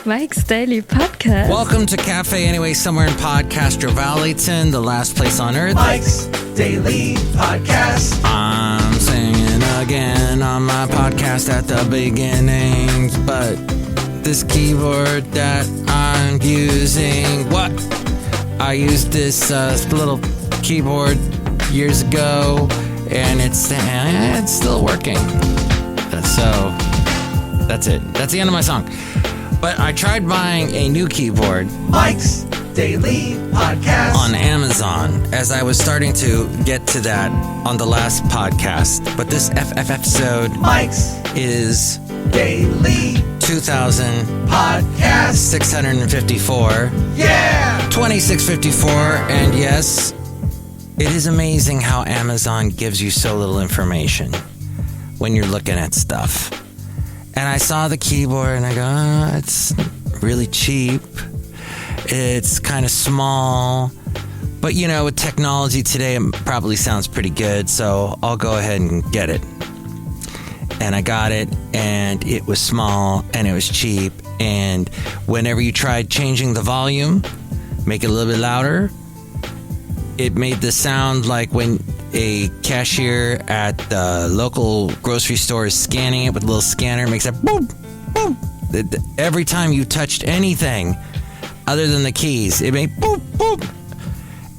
Mike's Daily Podcast. Welcome to Cafe Anyway, somewhere in Podcaster Valleyton, the last place on earth. Mike's Daily Podcast. I'm singing again on my podcast at the beginning, but this keyboard that I'm using, I used this little keyboard years ago, and it's still working. So that's it. That's the end of my song. But I tried buying a new keyboard, Mike's Daily Podcast, on Amazon, as I was starting to get to that on the last podcast. But this episode, Mike's is Daily 2,654. Yeah! 2654, and yes, it is amazing how Amazon gives you so little information when you're looking at stuff. And I saw the keyboard and I go, it's really cheap. It's kind of small. But you know, with technology today, it probably sounds pretty good. So I'll go ahead and get it. And I got it, and it was small and it was cheap. And whenever you tried changing the volume, make it a little bit louder, it made the sound like when a cashier at the local grocery store is scanning it with a little scanner. It makes that boom, boom. Every time you touched anything other than the keys, it made boom, boom.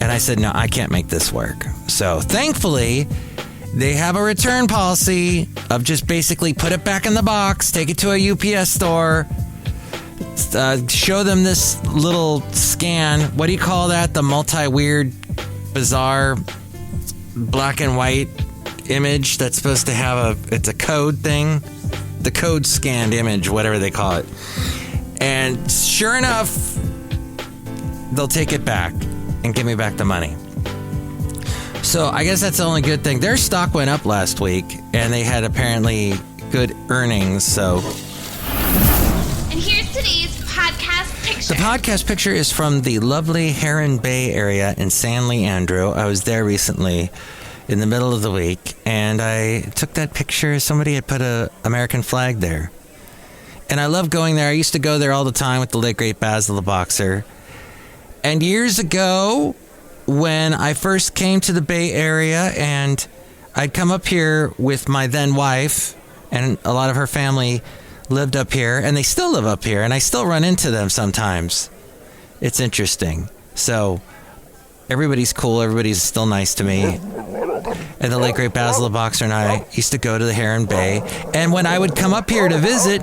And I said, no, I can't make this work. So thankfully, they have a return policy of just basically put it back in the box, take it to a UPS store, show them this little scan. What do you call that? The multi-weird, bizarre black and white image that's supposed to have it's a code thing, the code scanned image, whatever they call it. And sure enough, they'll take it back and give me back the money. So I guess that's the only good thing. Their stock went up last week, and they had apparently good earnings. So, and here's today's podcast picture. The podcast picture is from the lovely Heron Bay area in San Leandro. I was there recently in the middle of the week, and I took that picture. Somebody had put a American flag there. And I love going there. I used to go there all the time with the late great Basil the Boxer. And years ago, when I first came to the Bay Area, and I'd come up here with my then wife, and a lot of her family lived up here, and they still live up here, and I still run into them sometimes. It's interesting. So everybody's cool. Everybody's still nice to me. And the late great Basil the Boxer and I used to go to the Heron Bay. And when I would come up here to visit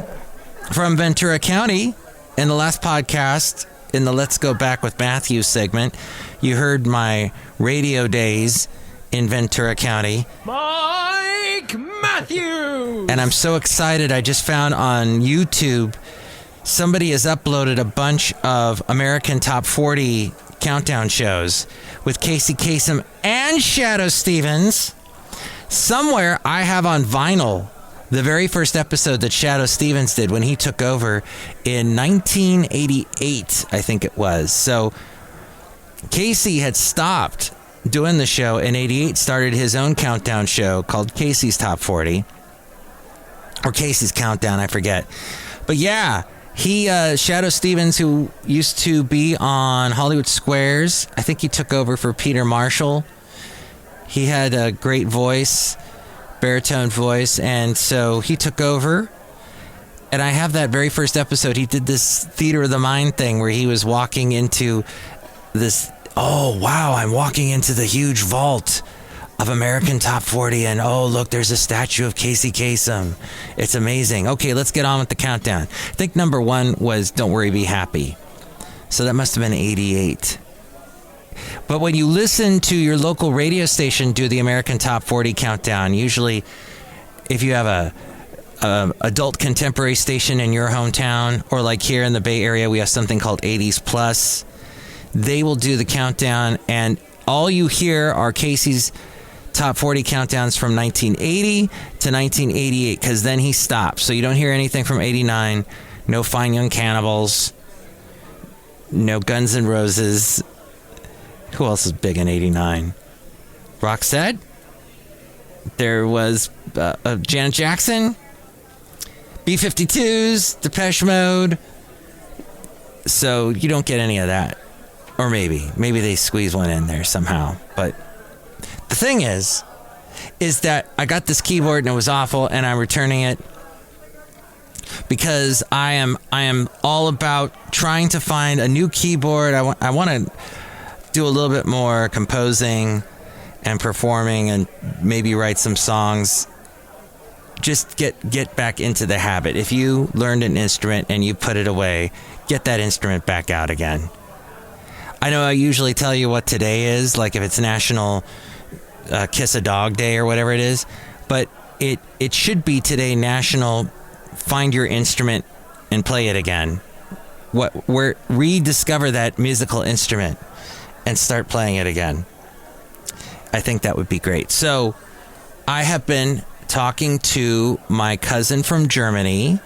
from Ventura County, in the last podcast, in the Let's Go Back with Matthew segment, you heard my radio days in Ventura County. Mike Matthews! And I'm so excited. I just found on YouTube, somebody has uploaded a bunch of American Top 40 countdown shows with Casey Kasem and Shadoe Stevens. Somewhere I have on vinyl the very first episode that Shadoe Stevens did when he took over in 1988, I think it was. So Casey had stopped doing the show in 88, started his own countdown show called Casey's Top 40. Or Casey's Countdown, I forget. But yeah, he, Shadoe Stevens, who used to be on Hollywood Squares, I think he took over for Peter Marshall. He had a great voice, baritone voice, and so he took over. And I have that very first episode. He did this theater of the mind thing where he was walking into this, oh wow, I'm walking into the huge vault of American Top 40, and oh look, there's a statue of Casey Kasem. It's amazing. Okay, let's get on with the countdown. I think number one was Don't Worry, Be Happy. So that must have been 88. But when you listen to your local radio station do the American Top 40 countdown, usually if you have a adult contemporary station in your hometown, or like here in the Bay Area, we have something called 80s Plus, they will do the countdown, and all you hear are Casey's Top 40 countdowns from 1980 to 1988, because then he stopped. So you don't hear anything from 89, no Fine Young Cannibals, no Guns N' Roses. Who else is big in 89? Roxette? There was Janet Jackson, B-52s, Depeche Mode, So you don't get any of that. Or maybe they squeeze one in there somehow. But the thing is that I got this keyboard and it was awful, and I'm returning it because I am all about trying to find a new keyboard. I want to do a little bit more composing and performing, and maybe write some songs. Just get back into the habit. If you learned an instrument and you put it away, get that instrument back out again. I know I usually tell you what today is, like if it's National Kiss a Dog Day or whatever it is, but it should be today National Find Your Instrument and Play It Again. Rediscover that musical instrument and start playing it again. I think that would be great. So I have been talking to my cousin from Germany,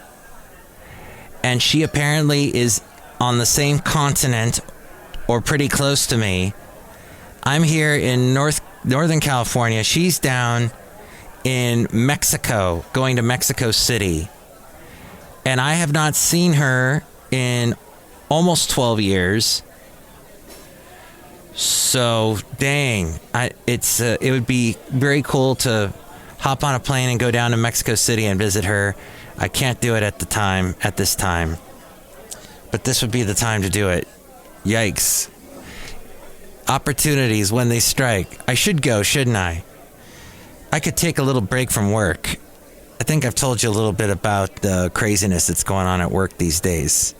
and she apparently is on the same continent or pretty close to me. I'm here in Northern California. She's down in Mexico, going to Mexico City. And I have not seen her in almost 12 years. So, dang, it would be very cool to hop on a plane and go down to Mexico City and visit her. I can't do it at this time. But this would be the time to do it. Yikes. Opportunities when they strike. I should go, shouldn't I? I could take a little break from work. I think I've told you a little bit about the craziness that's going on at work these days.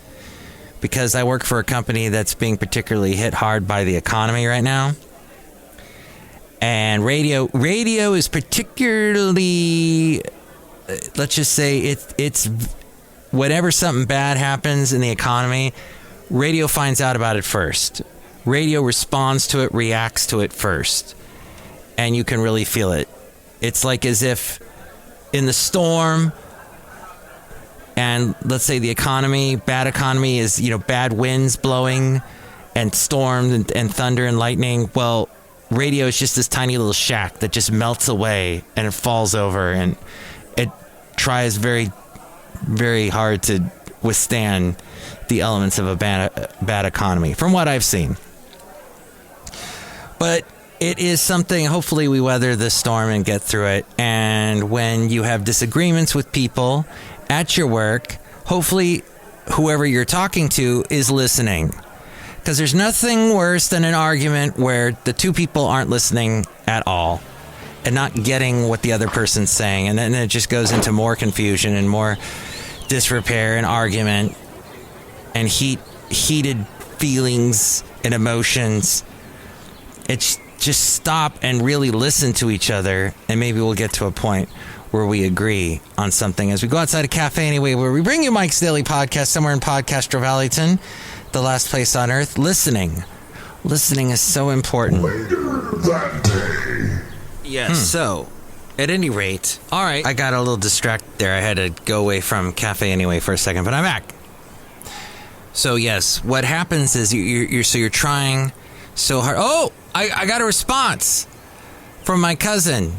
Because I work for a company that's being particularly hit hard by the economy right now. And radio is particularly, let's just say it's whenever something bad happens in the economy, radio finds out about it first. Radio responds to it, reacts to it first. And you can really feel it. It's like as if in the storm, and let's say the bad economy is, bad winds blowing and storm and thunder and lightning. Well, radio is just this tiny little shack that just melts away and it falls over, and it tries very, very hard to withstand the elements of a bad economy, from what I've seen. But it is something, hopefully we weather this storm and get through it. And when you have disagreements with people at your work, hopefully whoever you're talking to is listening. Because there's nothing worse than an argument where the two people aren't listening at all and not getting what the other person's saying. And then it just goes into more confusion and more disrepair and argument and heated feelings and emotions. It's just stop and really listen to each other, and maybe we'll get to a point where we agree on something as we go outside a cafe anyway, where we bring you Mike's Daily Podcast somewhere in Podcastro Valleyton, the last place on earth. Listening is so important. Later that day. Yes, so at any rate, all right, I got a little distracted there. I had to go away from cafe anyway for a second, but I'm back. So yes, what happens is you're trying so hard. Oh, I got a response from my cousin.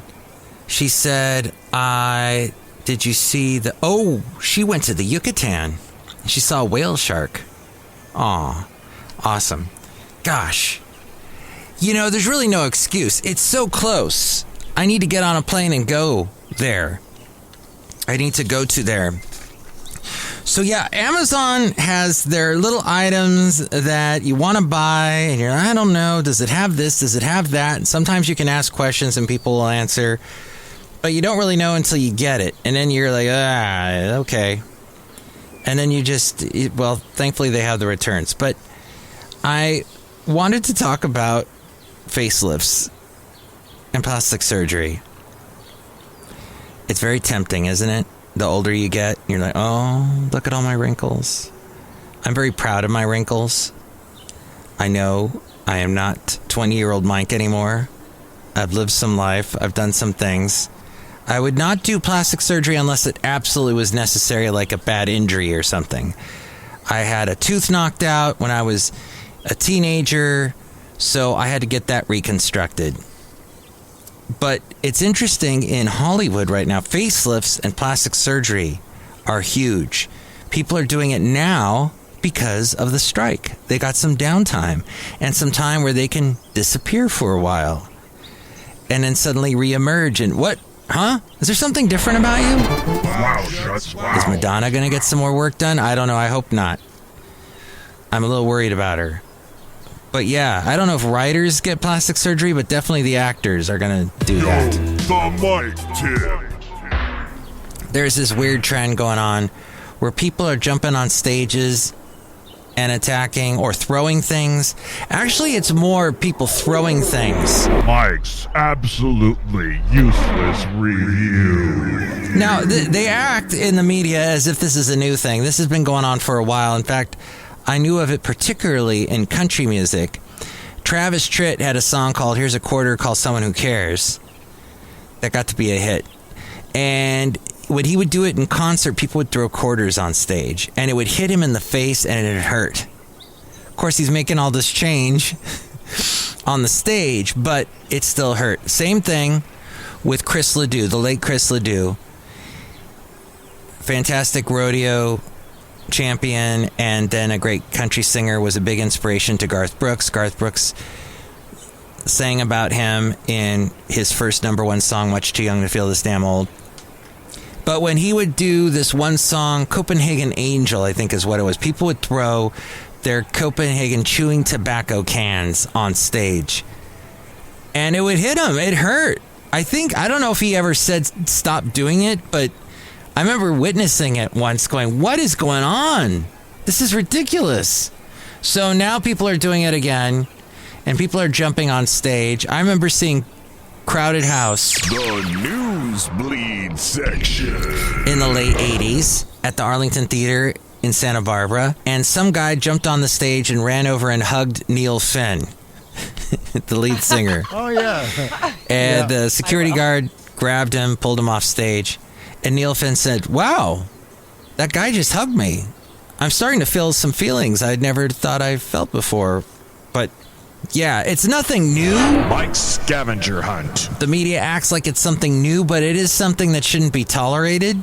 She said, did you see she went to the Yucatan. She saw a whale shark. Aw, awesome. Gosh. There's really no excuse. It's so close. I need to get on a plane and go there. I need to go to there. So yeah, Amazon has their little items that you want to buy, and you're like, I don't know, does it have this? Does it have that? And sometimes you can ask questions and people will answer, but you don't really know until you get it. And then you're like, okay. And then you thankfully they have the returns. But I wanted to talk about facelifts and plastic surgery. It's very tempting, isn't it? The older you get, you're like, oh, look at all my wrinkles. I'm very proud of my wrinkles. I know I am not 20-year-old Mike anymore. I've lived some life. I've done some things. I would not do plastic surgery unless it absolutely was necessary, like a bad injury or something. I had a tooth knocked out when I was a teenager, so I had to get that reconstructed. But it's interesting, in Hollywood right now, facelifts and plastic surgery are huge. People are doing it now because of the strike. They got some downtime and some time where they can disappear for a while and then suddenly reemerge. And what? Huh? Is there something different about you? Wow, Shuts, wow. Is Madonna going to get some more work done? I don't know. I hope not. I'm a little worried about her. But yeah, I don't know if writers get plastic surgery, but definitely the actors are going to do that. The mic tip. There's this weird trend going on where people are jumping on stages and attacking or throwing things. Actually, it's more people throwing things. Mike's absolutely useless review. Now, they act in the media as if this is a new thing. This has been going on for a while. In fact, I knew of it particularly in country music. Travis Tritt had a song called Here's a Quarter called Someone Who Cares. That got to be a hit. And when he would do it in concert, people would throw quarters on stage, and it would hit him in the face, and it hurt. Of course, he's making all this change on the stage, but it still hurt. Same thing with Chris Ledoux, the late Chris Ledoux. Fantastic rodeo champion, and then a great country singer, was a big inspiration to Garth Brooks. Garth Brooks sang about him in his first #1 song, Much Too Young to Feel This Damn Old. But when he would do this one song, Copenhagen Angel, I think is what it was, people would throw their Copenhagen chewing tobacco cans on stage. And it would hit him. It hurt. I don't know if he ever said stop doing it, but I remember witnessing it once going, what is going on? This is ridiculous. So now people are doing it again, and people are jumping on stage. I remember seeing Crowded House, The Nosebleed Section, in the late 80s at the Arlington Theater in Santa Barbara, and some guy jumped on the stage and ran over and hugged Neil Finn, the lead singer. Oh, yeah. And the security guard grabbed him, pulled him off stage, and Neil Finn said, wow, that guy just hugged me. I'm starting to feel some feelings I'd never thought I felt before. But yeah, it's nothing new. Mike's Scavenger Hunt. The media acts like it's something new, but it is something that shouldn't be tolerated.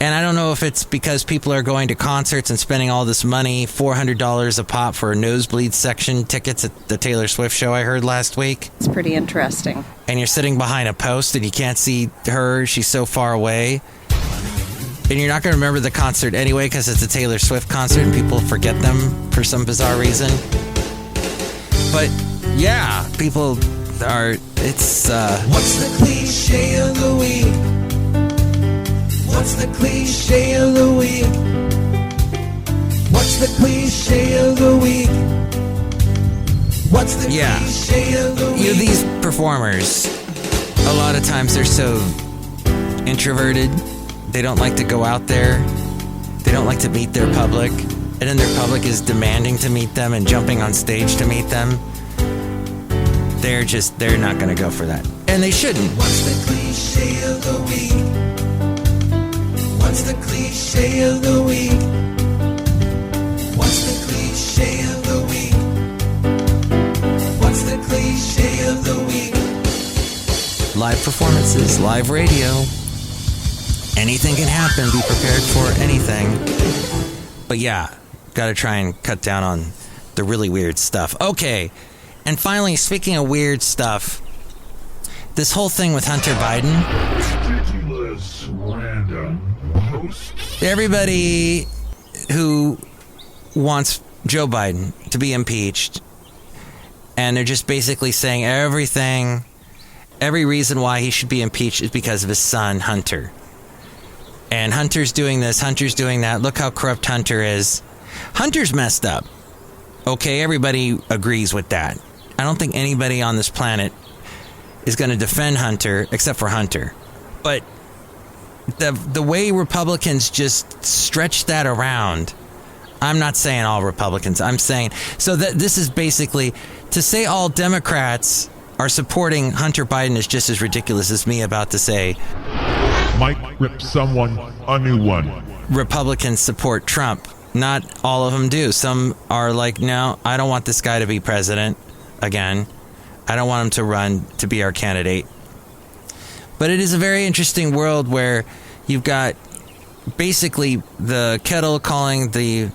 And I don't know if it's because people are going to concerts and spending all this money, $400 a pop for a nosebleed section tickets at the Taylor Swift show I heard last week. It's pretty interesting. And you're sitting behind a post and you can't see her. She's so far away. And you're not going to remember the concert anyway because it's a Taylor Swift concert and people forget them for some bizarre reason. But yeah, people are, it's, What's the cliche of the week? What's the cliche of the week? What's the cliche of the week? What's the cliche of the week? these performers, a lot of times they're so introverted. They don't like to go out there. They don't like to meet their public. And then their public is demanding to meet them and jumping on stage to meet them. They're not going to go for that. And they shouldn't. What's the cliche of the week? What's the cliche of the week? What's the cliche of the week? What's the cliche of the week? Live performances, live radio. Anything can happen. Be prepared for anything. But yeah, got to try and cut down on the really weird stuff. Okay. And finally, speaking of weird stuff, this whole thing with Hunter Biden. Ridiculous random posts. Everybody who wants Joe Biden to be impeached, and they're just basically saying every reason why he should be impeached is because of his son, Hunter. And Hunter's doing this, Hunter's doing that. Look how corrupt Hunter is. Hunter's messed up. Okay, everybody agrees with that. I don't think anybody on this planet is going to defend Hunter except for Hunter. But the way Republicans just stretch that around, I'm not saying all Republicans. I'm saying, so that this is basically, to say all Democrats are supporting Hunter Biden is just as ridiculous as me about to say Mike ripped someone a new one. Republicans support Trump. Not all of them do. Some are like, no, I don't want this guy to be president again. I don't want him to run to be our candidate. But it is a very interesting world where you've got basically the kettle calling the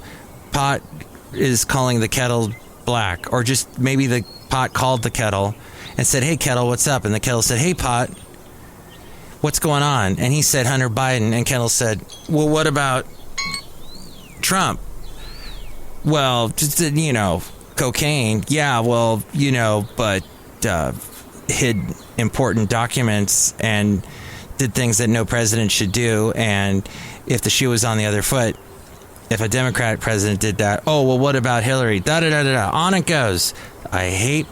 pot is calling the kettle black, or just maybe the pot called the kettle and said, "Hey kettle, what's up?" And the kettle said, "Hey pot, what's going on?" And he said, "Hunter Biden." And kettle said, "Well, what about Trump?" "Well, just, cocaine." "Yeah, well, but hid important documents and did things that no president should do. And if the shoe was on the other foot, if a Democratic president did that, oh, well, what about Hillary?" Da-da-da-da-da. On it goes. I hate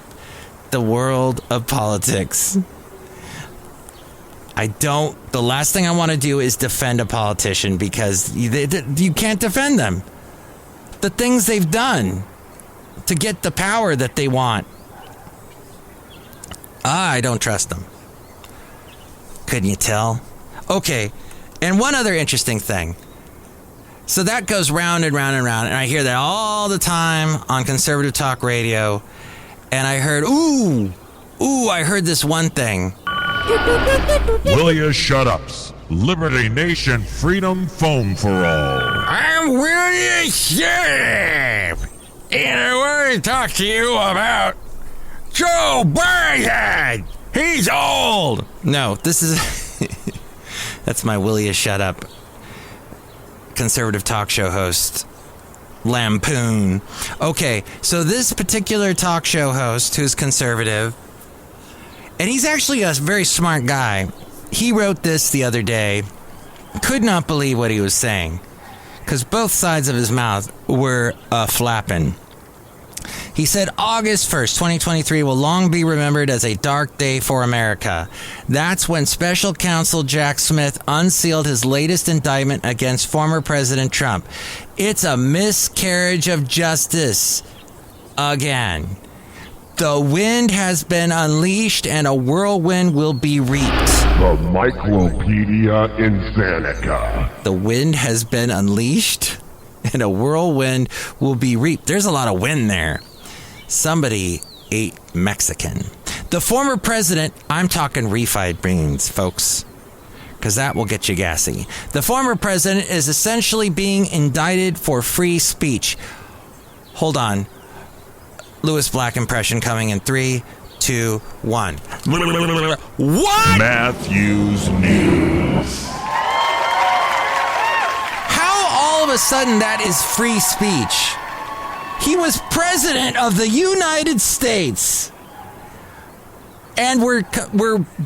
the world of politics. The last thing I want to do is defend a politician, because you can't defend them. The things they've done to get the power that they want. I don't trust them. Couldn't you tell? Okay, and one other interesting thing. So that goes round and round and round, and I hear that all the time on conservative talk radio. And I heard, I heard this one thing. Will you shut ups? Liberty Nation Freedom Foam for All. I'm William Sheriff, and I want to talk to you about Joe Biden. He's old. No, this is... That's my Will You Shut Up conservative talk show host lampoon. Okay, so this particular talk show host, who's conservative, and he's actually a very smart guy, he wrote this the other day. Could not believe what he was saying, because both sides of his mouth were flapping. He said, August 1st, 2023 will long be remembered as a dark day for America. That's when Special Counsel Jack Smith unsealed his latest indictment against former President Trump. It's a miscarriage of justice. Again. The wind has been unleashed and a whirlwind will be reaped. The Micropedia Insantica. The wind has been unleashed and a whirlwind will be reaped. There's a lot of wind there. Somebody ate Mexican. The former president, I'm talking refried beans, folks, because that will get you gassy. The former president is essentially being indicted for free speech. Hold on. Lewis Black impression coming in 3, 2, 1. What? Matthews News. How all of a sudden that is free speech? He was president of the United States. And we're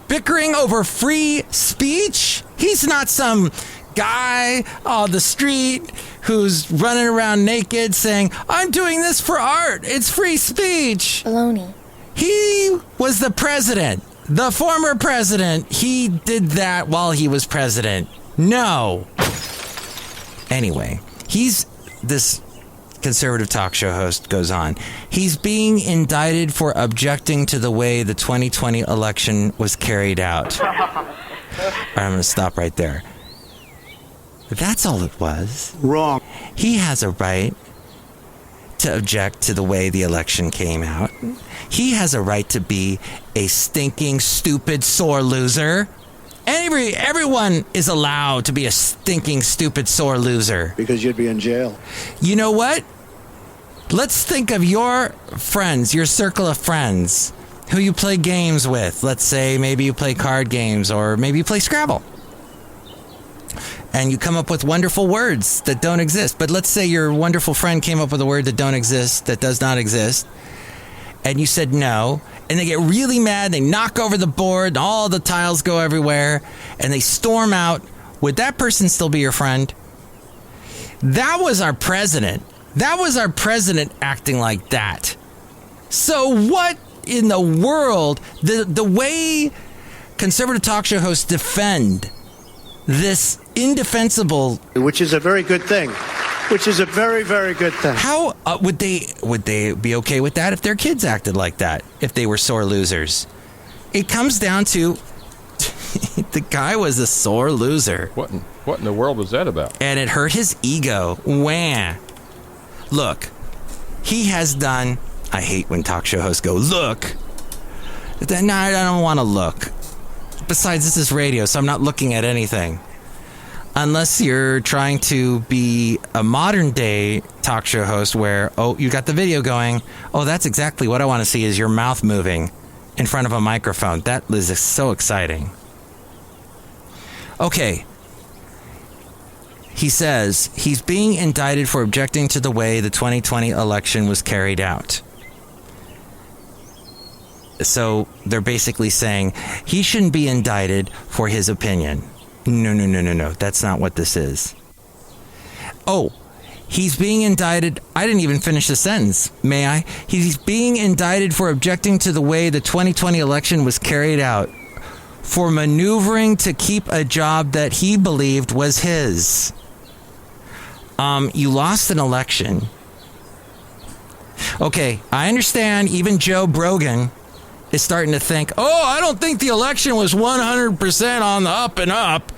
bickering over free speech? He's not some guy on the street who's running around naked saying, I'm doing this for art. It's free speech. Baloney. He was the president. The former president. He did that while he was president. No. Anyway, this conservative talk show host goes on. He's being indicted for objecting to the way the 2020 election was carried out. All right, I'm going to stop right there. That's all it was. Wrong. He has a right to object to the way the election came out. He has a right to be a stinking, stupid, sore loser. Everyone is allowed to be a stinking, stupid, sore loser. Because you'd be in jail. You know what? Let's think of your friends, your circle of friends, who you play games with. Let's say maybe you play card games, or maybe you play Scrabble. And you come up with wonderful words that don't exist. But let's say your wonderful friend came up with a word that does not exist. And you said no. And they get really mad. They knock over the board. And all the tiles go everywhere. And they storm out. Would that person still be your friend? That was our president. That was our president acting like that. So what in the world? The way conservative talk show hosts defend this indefensible... Which is a very good thing. Which is a very, very good thing. How would they be okay with that if their kids acted like that? If they were sore losers? It comes down to the guy was a sore loser. What in the world was that about? And it hurt his ego. Wah. Look, he has done... I hate when talk show hosts go, look. No, I don't want to look. Besides, this is radio, so I'm not looking at anything. unless you're trying to be a modern day talk show host where, you got the video going. Oh, that's exactly what I want to see is your mouth moving in front of a microphone. That is so exciting. Okay. He says he's being indicted for objecting to the way the 2020 election was carried out. So they're basically saying he shouldn't be indicted for his opinion. No. That's not what this is. Oh, he's being indicted. I didn't even finish the sentence. May I? He's being indicted for objecting to the way the 2020 election was carried out, for maneuvering to keep a job that he believed was his. You lost an election. Okay, I understand even Joe Brogan is starting to think, I don't think the election was 100% on the up and up.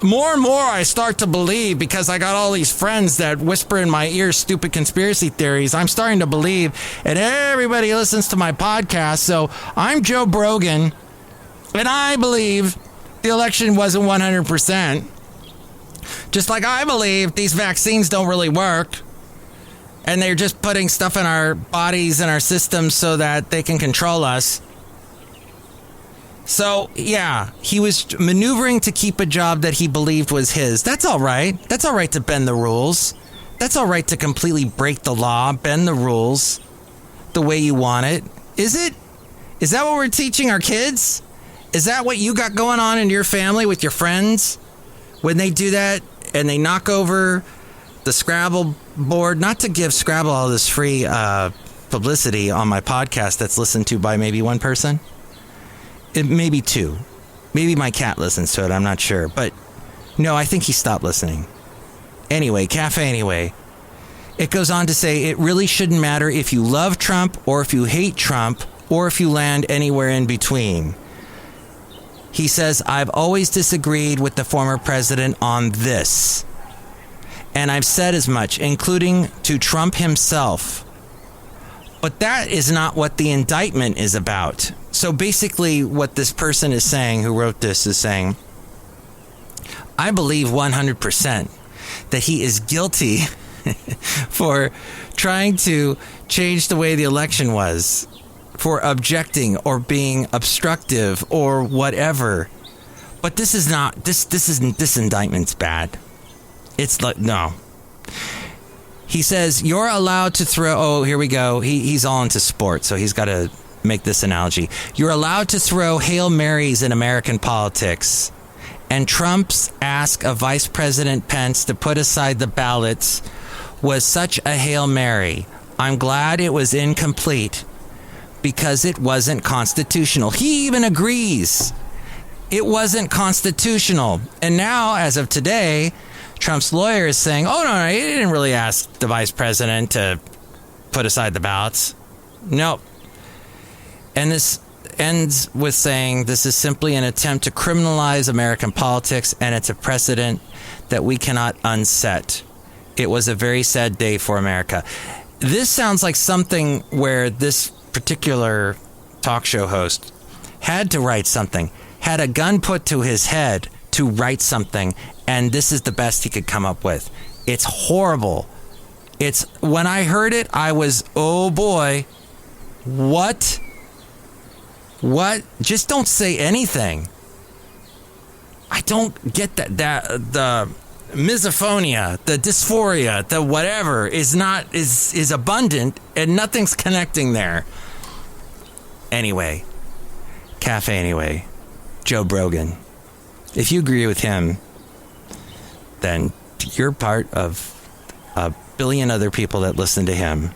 More and more I start to believe, because I got all these friends that whisper in my ear stupid conspiracy theories. I'm starting to believe, and everybody listens to my podcast. So I'm Joe Brogan, and I believe the election wasn't 100%. Just like I believe these vaccines don't really work, and they're just putting stuff in our bodies and our systems so that they can control us. So, yeah, he was maneuvering to keep a job that he believed was his. That's all right. That's all right to bend the rules. That's all right to completely break the law, bend the rules the way you want it. Is it? Is that what we're teaching our kids? Is that what you got going on in your family with your friends? When they do that and they knock over the Scrabble board, not to give Scrabble all this free publicity on my podcast that's listened to by maybe one person. Maybe two. Maybe my cat listens to it. I'm not sure. But no, I think he stopped listening. Anyway, Cafe Anyway. It goes on to say it really shouldn't matter if you love Trump or if you hate Trump or if you land anywhere in between. He says, I've always disagreed with the former president on this. And I've said as much, including to Trump himself. But that is not what the indictment is about. So basically what this person is saying, who wrote this, is saying, I believe 100% that he is guilty for trying to change the way the election was, for objecting or being obstructive or whatever. But this is not, this indictment's bad. It's like, no. He says, you're allowed to throw, here we go. He's all into sports, so he's got to make this analogy. You're allowed to throw Hail Marys in American politics. And Trump's ask of Vice President Pence to put aside the ballots was such a Hail Mary. I'm glad it was incomplete because it wasn't constitutional. He even agrees it wasn't constitutional. And now, as of today, Trump's lawyer is saying, no, he didn't really ask the vice president to put aside the ballots. Nope. And this ends with saying this is simply an attempt to criminalize American politics, and it's a precedent that we cannot unset. It was a very sad day for America. This sounds like something where this particular talk show host had to write something, had a gun put to his head to write something, and this is the best he could come up with. It's horrible. When I heard it, I was, oh boy, what? Just don't say anything. I don't get that the misophonia, the dysphoria, the whatever is abundant, and nothing's connecting there. Anyway, Cafe Anyway, Joe Brogan. If you agree with him, then you're part of a billion other people that listen to him.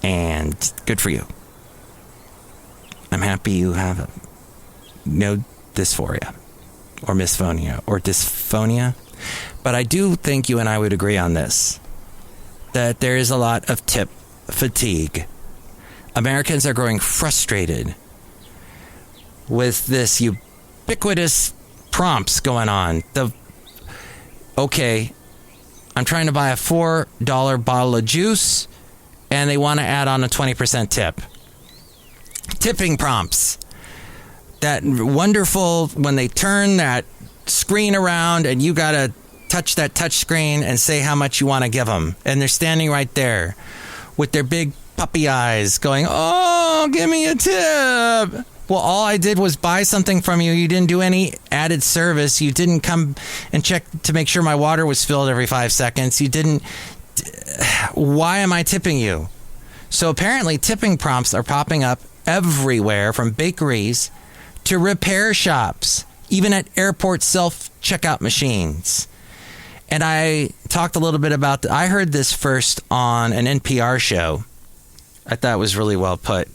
And good for you. I'm happy you have no dysphoria or misphonia or dysphonia. But I do think you and I would agree on this, that there is a lot of tip fatigue. Americans are growing frustrated with this ubiquitous prompts going on. I'm trying to buy a $4 bottle of juice, and they want to add on a 20% tip. Tipping prompts. That wonderful, when they turn that screen around, and you got to touch that touch screen and say how much you want to give them. And they're standing right there with their big puppy eyes going, oh, give me a tip. Well, all I did was buy something from you. You didn't do any added service. You didn't come and check to make sure my water was filled every 5 seconds. You didn't. Why am I tipping you? So apparently tipping prompts are popping up everywhere, from bakeries to repair shops, even at airport self-checkout machines. And I talked a little bit about I heard this first on an NPR show. I thought it was really well put.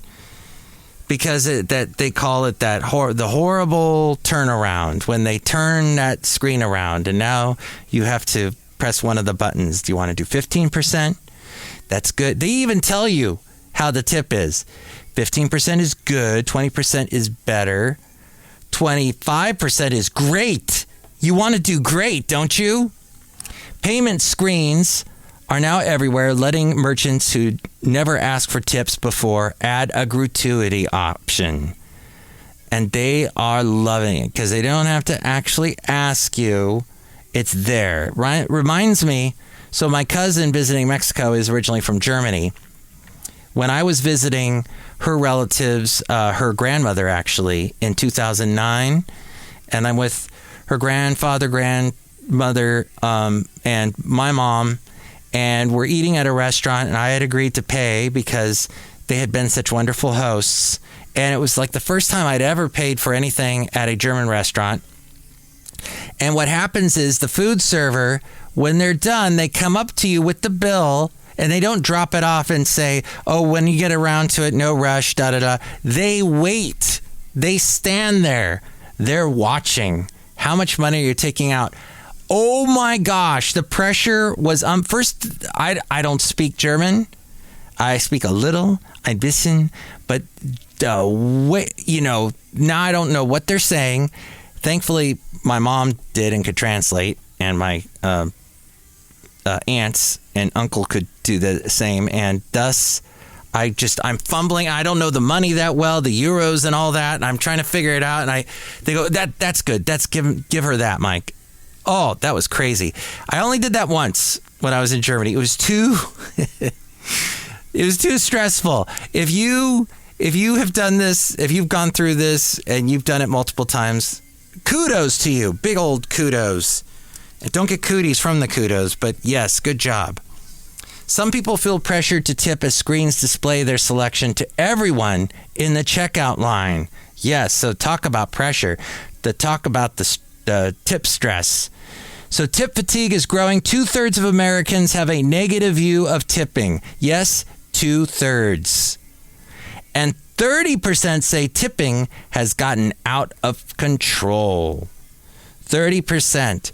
Because that they call it the horrible turnaround, when they turn that screen around and now you have to press one of the buttons. Do you want to do 15%? That's good. They even tell you how the tip is. 15% is good. 20% is better. 25% is great. You want to do great, don't you? Payment screens are now everywhere, letting merchants who never asked for tips before add a gratuity option. And they are loving it because they don't have to actually ask you. It's there. Right? Reminds me, so my cousin visiting Mexico is originally from Germany. When I was visiting her relatives, her grandmother actually, in 2009, and I'm with her grandfather, grandmother, and my mom, and we're eating at a restaurant, and I had agreed to pay because they had been such wonderful hosts. And it was like the first time I'd ever paid for anything at a German restaurant. And what happens is the food server, when they're done, they come up to you with the bill, and they don't drop it off and say, oh, when you get around to it, no rush, da-da-da. They wait. They stand there. They're watching. How much money are you taking out? Oh my gosh, the pressure was first. I don't speak German. I speak a little, ein bisschen, but now I don't know what they're saying. Thankfully, my mom did and could translate, and my aunts and uncle could do the same, and thus I'm fumbling. I don't know the money that well, the euros and all that, and I'm trying to figure it out, and they go, that's good. That's give her that, Mike. Oh, that was crazy. I only did that once when I was in Germany. It was too stressful. If you have done this, if you've gone through this and you've done it multiple times, kudos to you. Big old kudos. And don't get cooties from the kudos, but yes, good job. Some people feel pressured to tip as screens display their selection to everyone in the checkout line. Yes, so talk about pressure. Talk about the tip stress. So tip fatigue is growing. 2/3 of Americans have a negative view of tipping. Yes, 2/3. And 30% say tipping has gotten out of control. 30%.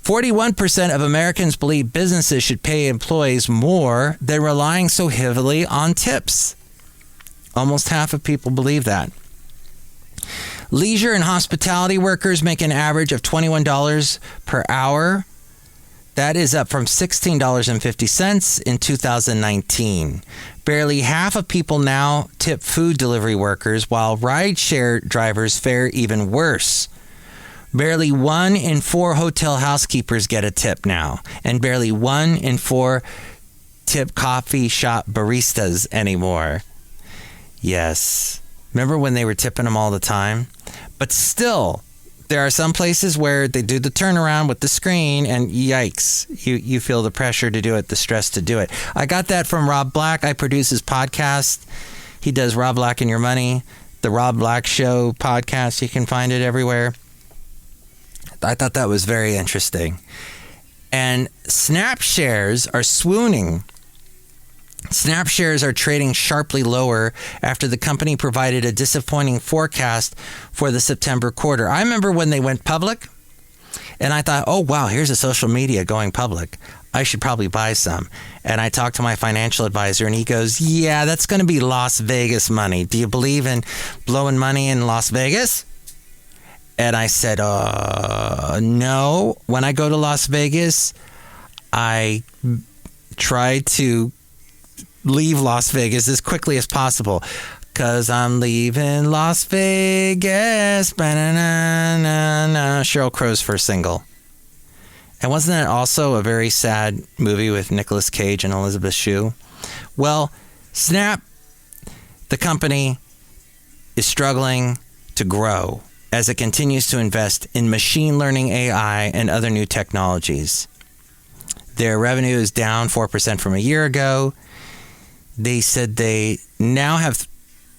41% of Americans believe businesses should pay employees more than relying so heavily on tips. Almost half of people believe that. Leisure and hospitality workers make an average of $21 per hour. That is up from $16.50 in 2019. Barely half of people now tip food delivery workers, while rideshare drivers fare even worse. Barely 1 in 4 hotel housekeepers get a tip now, and barely 1 in 4 tip coffee shop baristas anymore. Yes. Remember when they were tipping them all the time? But still, there are some places where they do the turnaround with the screen, and yikes, you feel the pressure to do it, the stress to do it. I got that from Rob Black. I produce his podcast. He does Rob Black and Your Money, the Rob Black Show podcast. You can find it everywhere. I thought that was very interesting. And Snap shares are swooning. Snap shares are trading sharply lower after the company provided a disappointing forecast for the September quarter. I remember when they went public, and I thought, oh, wow, here's a social media going public. I should probably buy some. And I talked to my financial advisor, and he goes, yeah, that's going to be Las Vegas money. Do you believe in blowing money in Las Vegas? And I said, no. When I go to Las Vegas, I try to leave Las Vegas as quickly as possible. 'Cause I'm leaving Las Vegas. Ba-na-na-na-na. Sheryl Crow's first single. And wasn't that also a very sad movie with Nicolas Cage and Elizabeth Shue? Well, Snap, the company, is struggling to grow as it continues to invest in machine learning, AI, and other new technologies. Their revenue is down 4% from a year ago. They said they now have,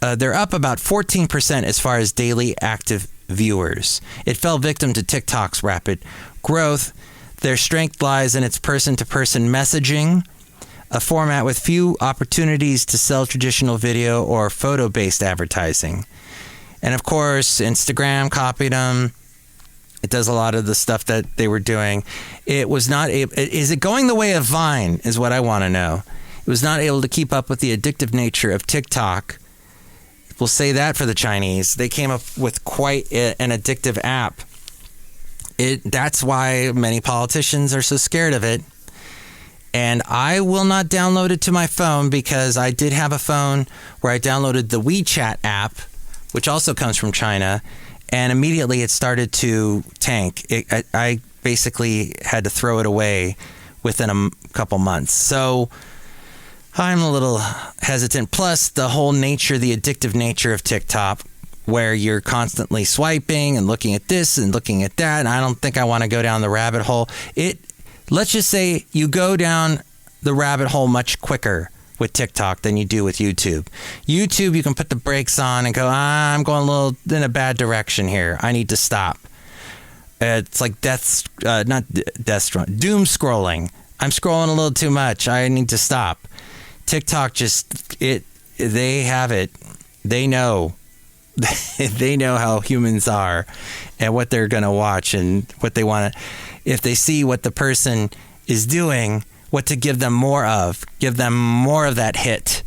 they're up about 14% as far as daily active viewers. It fell victim to TikTok's rapid growth. Their strength lies in its person-to-person messaging, a format with few opportunities to sell traditional video or photo-based advertising. And of course, Instagram copied them. It does a lot of the stuff that they were doing. It was not is it going the way of Vine is what I want to know. It was not able to keep up with the addictive nature of TikTok. We'll say that for the Chinese. They came up with quite an addictive app. That's why many politicians are so scared of it. And I will not download it to my phone because I did have a phone where I downloaded the WeChat app, which also comes from China, and immediately it started to tank. I basically had to throw it away within a couple months. So I'm a little hesitant. Plus, the whole nature, the addictive nature of TikTok, where you're constantly swiping and looking at this and looking at that, and I don't think I want to go down the rabbit hole. Let's just say you go down the rabbit hole much quicker with TikTok than you do with YouTube. YouTube, you can put the brakes on and go, I'm going a little in a bad direction here. I need to stop. It's like doom scrolling. I'm scrolling a little too much. I need to stop. TikTok they have it. They know. They know how humans are and what they're going to watch and what they want to. If they see what the person is doing, what to give them more of. Give them more of that hit.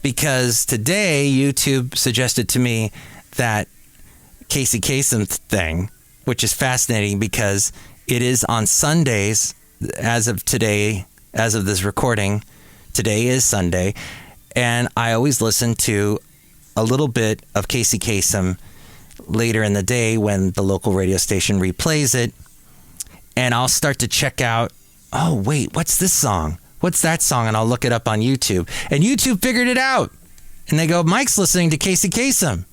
Because today, YouTube suggested to me that Casey Kasem thing, which is fascinating because it is on Sundays as of today, as of this recording. Today is Sunday. And I always listen to a little bit of Casey Kasem later in the day when the local radio station replays it. And I'll start to check out, oh, wait, what's this song? What's that song? And I'll look it up on YouTube. And YouTube figured it out. And they go, Mike's listening to Casey Kasem.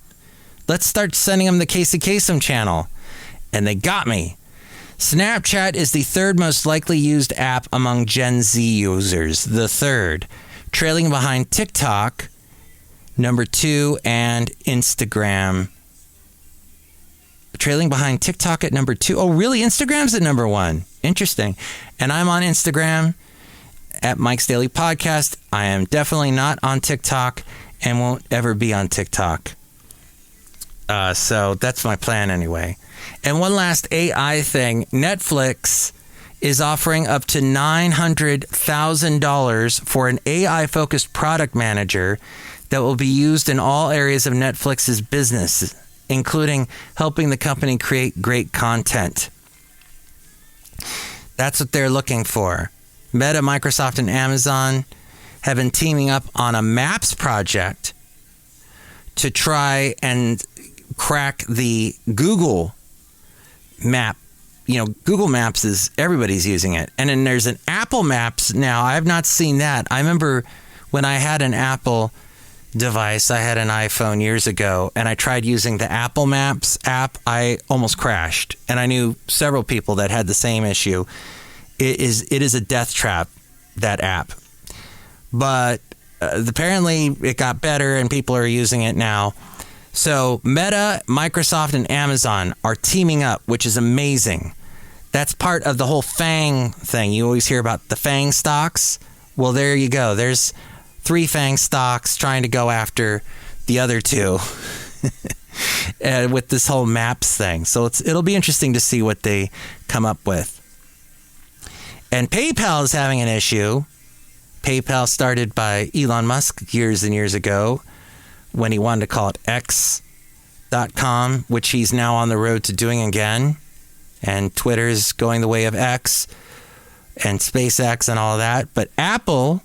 Let's start sending him the Casey Kasem channel. And they got me. Snapchat is the third most likely used app among Gen Z users. The third. Trailing behind TikTok, number 2, and Instagram. Trailing behind TikTok at number 2. Oh, really? Instagram's at number 1. Interesting. And I'm on Instagram at Mike's Daily Podcast. I am definitely not on TikTok and won't ever be on TikTok. So that's my plan anyway. And one last AI thing. Netflix is offering up to $900,000 for an AI-focused product manager that will be used in all areas of Netflix's business, including helping the company create great content. That's what they're looking for. Meta, Microsoft, and Amazon have been teaming up on a Maps project to try and crack the Google map. You know, Google Maps is, everybody's using it. And then there's an Apple Maps now. I have not seen that. I remember when I had an Apple device, I had an iPhone years ago, and I tried using the Apple Maps app. I almost crashed. And I knew several people that had the same issue. It is a death trap, that app. But apparently it got better and people are using it now. So Meta, Microsoft, and Amazon are teaming up, which is amazing. That's part of the whole FANG thing. You always hear about the FANG stocks. Well, there you go. There's 3 FANG stocks trying to go after the other 2 with this whole Maps thing. So it'll be interesting to see what they come up with. And PayPal is having an issue. PayPal started by Elon Musk years and years ago when he wanted to call it X.com, which he's now on the road to doing again. And Twitter's going the way of X and SpaceX and all of that. But Apple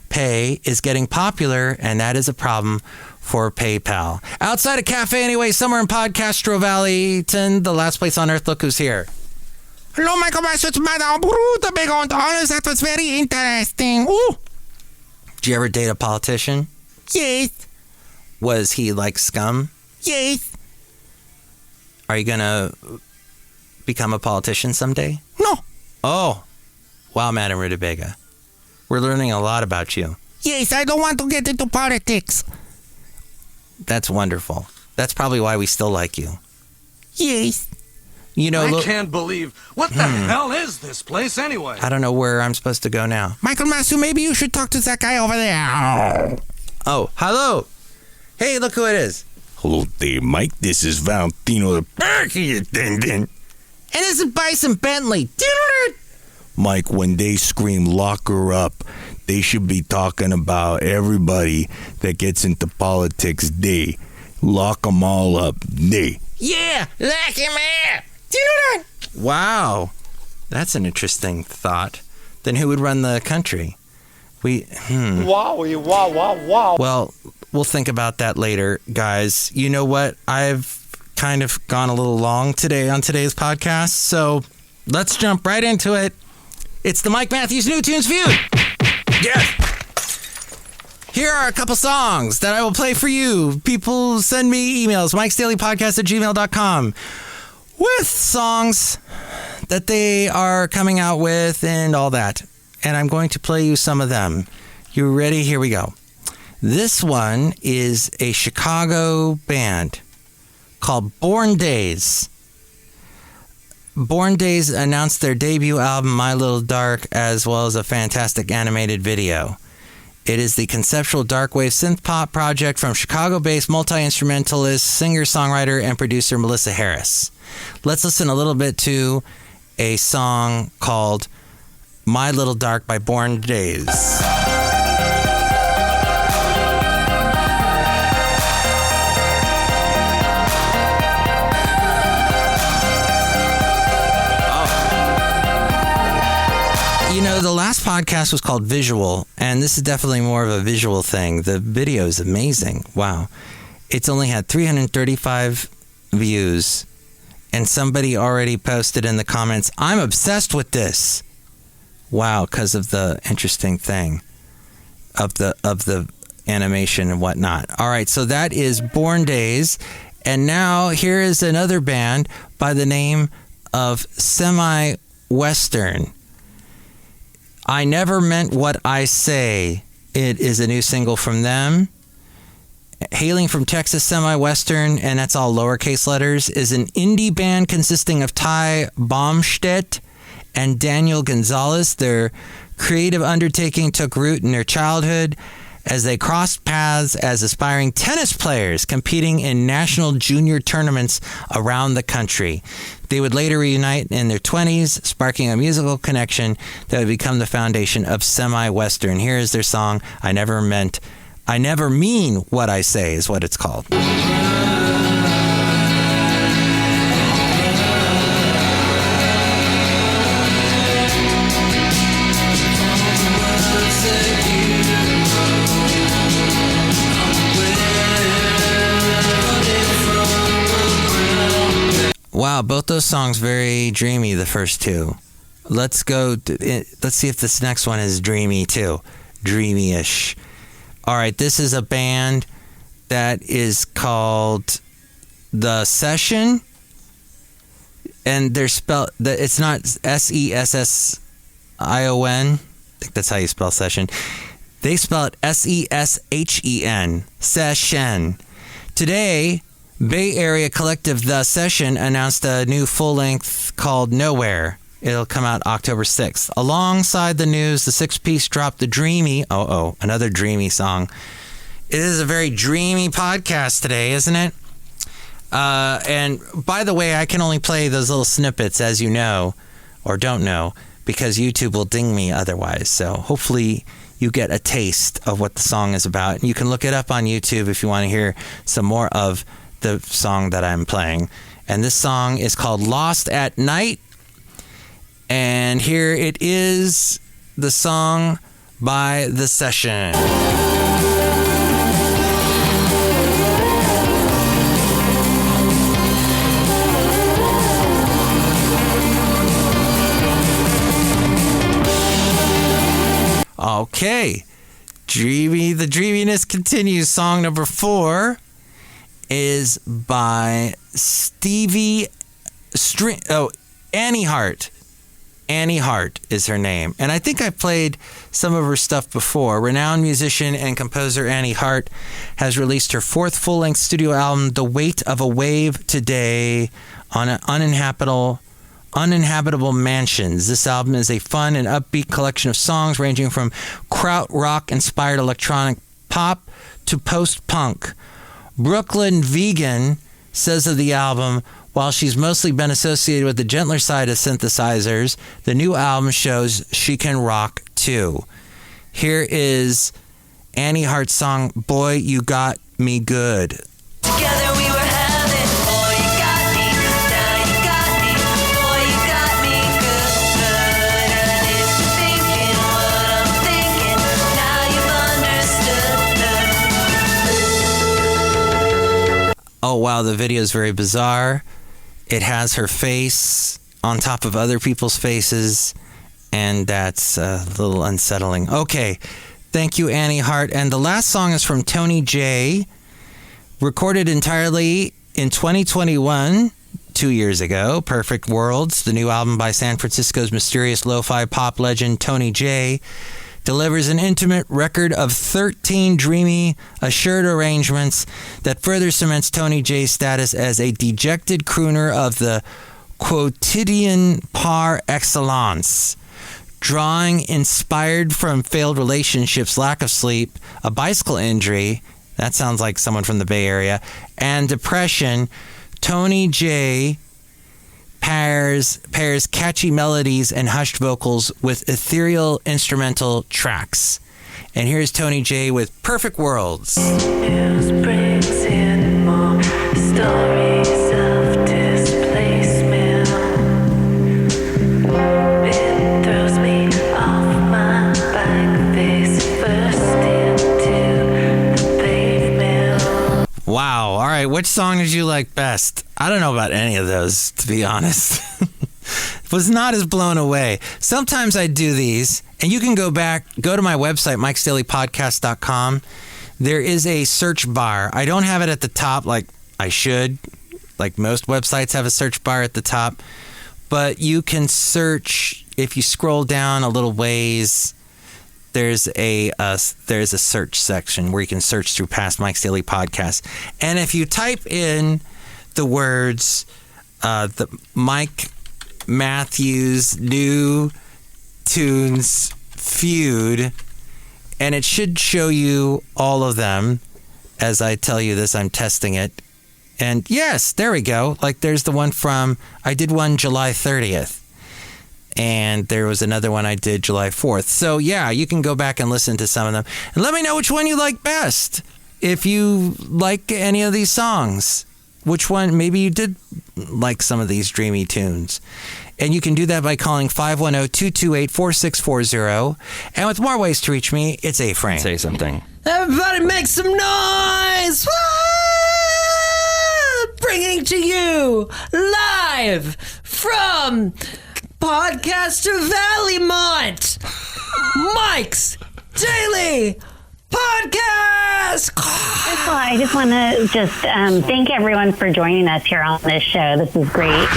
Pay is getting popular, and that is a problem for PayPal. Outside a cafe anyway, somewhere in Podcastro Valleyton, the last place on earth. Look who's here. Hello, Michael Master. It's Madame Rootabega on honors. That was very interesting. Ooh. Did you ever date a politician? Yes. Was he like scum? Yes. Are you going to become a politician someday? No. Oh. Wow, Madame Rootabega. We're learning a lot about you. Yes, I don't want to get into politics. That's wonderful. That's probably why we still like you. Yes. You know, I can't believe. What the hell is this place anyway? I don't know where I'm supposed to go now. Michael Masu, maybe you should talk to that guy over there. Oh, hello. Hey, look who it is. Hello there, Mike. This is Valentino, the parking attendant. And this is Bison Bentley. Mike, when they scream lock her up, they should be talking about everybody that gets into politics. They lock them all up. They. Yeah, lock him up. Wow, that's an interesting thought. Then who would run the country? Wow. Well, we'll think about that later, guys. You know what? I've kind of gone a little long today on today's podcast, so let's jump right into it. It's the Mike Matthews New Tunes Feud. Yes. Here are a couple songs that I will play for you. People send me emails, MikesDailyPodcast@gmail.com, with songs that they are coming out with and all that. And I'm going to play you some of them. You ready? Here we go. This one is a Chicago band called Born Days. Born Days announced their debut album, My Little Dark, as well as a fantastic animated video. It is the conceptual darkwave synth-pop project from Chicago-based multi-instrumentalist, singer-songwriter, and producer Melissa Harris. Let's listen a little bit to a song called My Little Dark by Born Days. You know, the last podcast was called Visual, and this is definitely more of a visual thing. The video is amazing. Wow. It's only had 335 views, and somebody already posted in the comments, I'm obsessed with this. Wow, because of the interesting thing of the animation and whatnot. All right, so that is Born Days, and now here is another band by the name of Semi-Western. I Never Meant What I Say. It is a new single from them. Hailing from Texas, Semi-Western, and that's all lowercase letters, is an indie band consisting of Ty Baumstedt and Daniel Gonzalez. Their creative undertaking took root in their childhood as they crossed paths as aspiring tennis players competing in national junior tournaments around the country. They would later reunite in their 20s, sparking a musical connection that would become the foundation of Semi-Western. Here is their song, I Never Mean What I Say is what it's called. Wow, both those songs very dreamy, the first two. Let's see if this next one is dreamy too. Dreamy-ish. All right, this is a band that is called The Session. And they're spelled, it's not Session. I think that's how you spell session. They spell it Seshen. Session. Today, Bay Area collective The Session announced a new full-length called Nowhere. It'll come out October 6th. Alongside the news, the six-piece dropped the Dreamy... another Dreamy song. It is a very dreamy podcast today, isn't it? And by the way, I can only play those little snippets, as you know, or don't know, because YouTube will ding me otherwise. So hopefully you get a taste of what the song is about. You can look it up on YouTube if you want to hear some more of the song that I'm playing. And this song is called Lost at Night. And here it is, the song by The Session. Okay. Dreamy. The dreaminess continues. Song number 4 is by Annie Hart. Annie Hart is her name. And I think I played some of her stuff before. Renowned musician and composer Annie Hart has released her 4th full-length studio album, The Weight of a Wave, today on Uninhabitable Mansions. This album is a fun and upbeat collection of songs ranging from krautrock-inspired electronic pop to post-punk. Brooklyn Vegan says of the album, while she's mostly been associated with the gentler side of synthesizers, the new album shows she can rock too. Here is Annie Hart's song, Boy, You Got Me Good. Together we were having, boy, you got me, now you got me, boy, you got me good. And if you're thinking what I'm thinking, now you've understood. Oh wow, the video is very bizarre. It has her face on top of other people's faces, and that's a little unsettling. Okay, thank you, Annie Hart. And the last song is from Tony J, recorded entirely in 2021, 2 years ago. Perfect Worlds, the new album by San Francisco's mysterious lo-fi pop legend Tony J, delivers an intimate record of 13 dreamy, assured arrangements that further cements Tony J's status as a dejected crooner of the quotidian par excellence. Drawing inspired from failed relationships, lack of sleep, a bicycle injury, that sounds like someone from the Bay Area, and depression, Tony J pairs catchy melodies and hushed vocals with ethereal instrumental tracks. And here's Tony J with Perfect Worlds. News brings in more stories of displacement. It throws me off my back, face first into the pavement. Wow. All right. Which song did you like best? I don't know about any of those, to be honest. Was not as blown away. Sometimes I do these, and you can go to my website, MikesDailyPodcast.com. There is a search bar. I don't have it at the top like I should. Like most websites have a search bar at the top. But you can search, if you scroll down a little ways, there's a search section where you can search through past Mike's Daily Podcasts. And if you type in the words, the Mike Matthews New Tunes Feud, and it should show you all of them. As I tell you this, I'm testing it. And yes, there we go. Like there's the one I did one July 30th. And there was another one I did July 4th. So yeah, you can go back and listen to some of them. And let me know which one you like best. If you like any of these songs. Which one? Maybe you did like some of these dreamy tunes. And you can do that by calling 510-228-4640. And with more ways to reach me, it's A-Frame. Say something. Everybody make some noise! Woo! Bringing to you live from Podcaster Valleymont, Mike's Daily Podcast. I just want to thank everyone for joining us here on this show. This is great.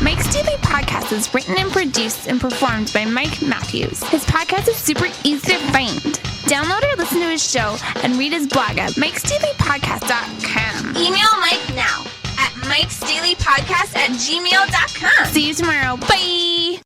Mike's Daily Podcast is written and produced and performed by Mike Matthews. His podcast is super easy to find. Download or listen to his show and read his blog at MikesDailyPodcast.com. Email Mike now at MikesDailyPodcast@gmail.com. See you tomorrow. Bye.